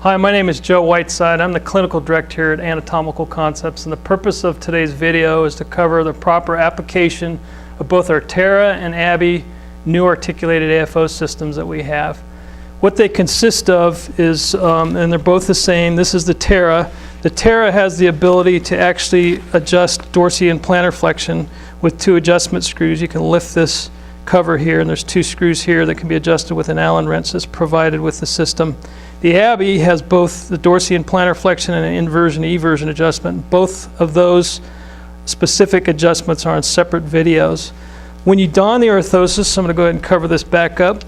Hi, my name is Joe Whiteside. I'm the clinical director here at Anatomical Concepts, and the purpose of today's video is to cover the proper application of both our TERRA and ABBY new articulated AFO systems that we have. What they consist of is, and they're both the same, this is the TERRA. The TERRA has the ability to actually adjust dorsi and plantar flexion with two adjustment screws. You can lift this cover here, and there's two screws here that can be adjusted with an Allen wrench that's provided with the system. The ABBY has both the dorsi and plantar flexion and an inversion eversion adjustment. Both of those specific adjustments are on separate videos. When you don the orthosis, I'm going to go ahead and cover this back up.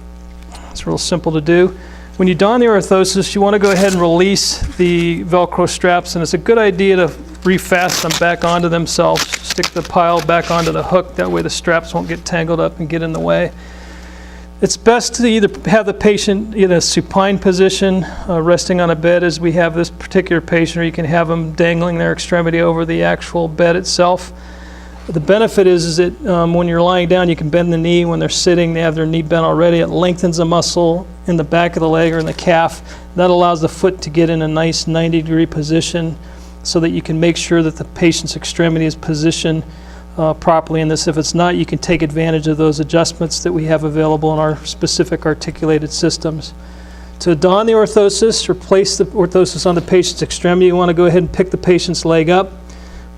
It's real simple to do. When you don the orthosis, you want to go ahead and release the Velcro straps, and it's a good idea to refast them back onto themselves. Stick the pile back onto the hook, that way the straps won't get tangled up and get in the way. It's best to either have the patient in a supine position, resting on a bed as we have this particular patient, or you can have them dangling their extremity over the actual bed itself. The benefit is that when you're lying down, you can bend the knee. When they're sitting, they have their knee bent already. It lengthens the muscle in the back of the leg or in the calf. That allows the foot to get in a nice 90-degree position so that you can make sure that the patient's extremity is positioned properly in this. If it's not, you can take advantage of those adjustments that we have available in our specific articulated systems. To don the orthosis or place the orthosis on the patient's extremity, you want to go ahead and pick the patient's leg up,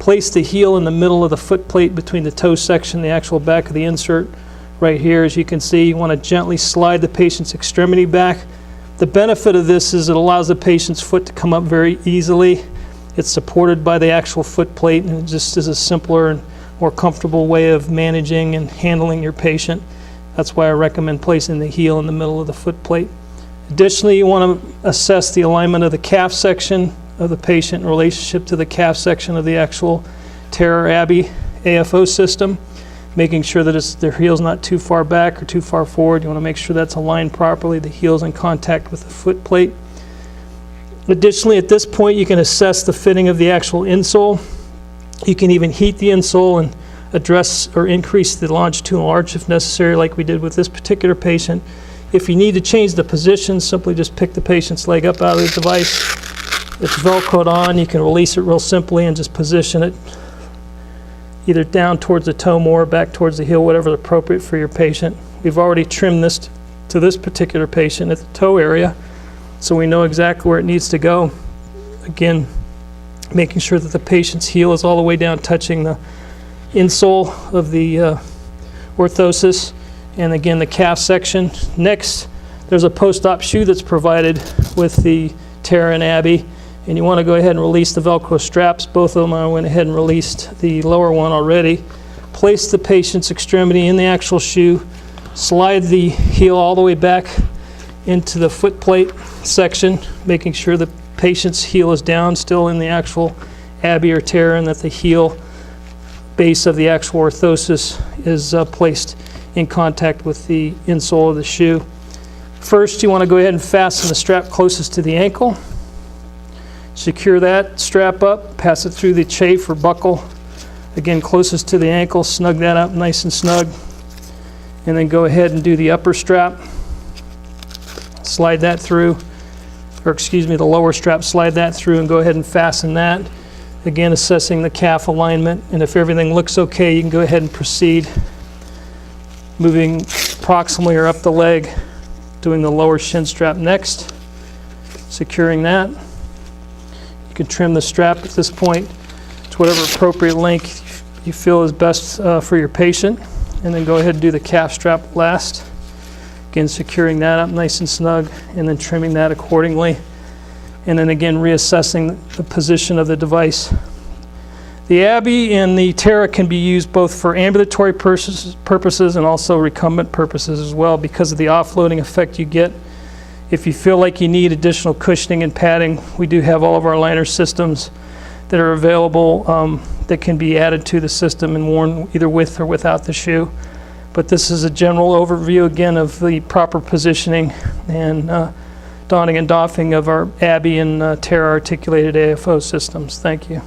place the heel in the middle of the foot plate between the toe section, the actual back of the insert right here. As you can see, you want to gently slide the patient's extremity back. The benefit of this is it allows the patient's foot to come up very easily. It's supported by the actual foot plate, and it just is a simpler and more comfortable way of managing and handling your patient. That's why I recommend placing the heel in the middle of the foot plate. Additionally, you want to assess the alignment of the calf section of the patient in relationship to the calf section of the actual TERRA or ABBY AFO system, making sure that their heel's not too far back or too far forward. You want to make sure that's aligned properly, the heel's in contact with the foot plate. Additionally, at this point, you can assess the fitting of the actual insole. You can even heat the insole and address or increase the longitudinal arch if necessary, like we did with this particular patient. If you need to change the position, simply just pick the patient's leg up out of the device. It's Velcroed on. You can release it real simply and just position it either down towards the toe more, back towards the heel, whatever is appropriate for your patient. We've already trimmed this to this particular patient at the toe area, so we know exactly where it needs to go. Again, making sure that the patient's heel is all the way down touching the insole of the orthosis, and again the calf section. Next, there's a post-op shoe that's provided with the TERRA and ABBY, and you want to go ahead and release the Velcro straps. Both of them, I went ahead and released the lower one already. Place the patient's extremity in the actual shoe, slide the heel all the way back into the foot plate section, making sure the patient's heel is down still in the actual ABBY or TERRA, and that the heel base of the actual orthosis is placed in contact with the insole of the shoe. First, you want to go ahead and fasten the strap closest to the ankle. Secure that strap up, pass it through the chafe or buckle, again closest to the ankle, snug that up nice and snug, and then go ahead and do the upper strap. Slide that through, or excuse me, the lower strap, slide that through and go ahead and fasten that. Again, assessing the calf alignment, and if everything looks okay, you can go ahead and proceed moving proximally or up the leg, doing the lower shin strap next, securing that. You can trim the strap at this point to whatever appropriate length you feel is best for your patient, and then go ahead and do the calf strap last. Again, securing that up nice and snug, and then trimming that accordingly. And then again, reassessing the position of the device. The ABBY and the TERRA can be used both for ambulatory purposes and also recumbent purposes as well, because of the offloading effect you get. If you feel like you need additional cushioning and padding, we do have all of our liner systems that are available that can be added to the system and worn either with or without the shoe. But this is a general overview again of the proper positioning and donning and doffing of our ABBY and TERRA articulated AFO systems. Thank you.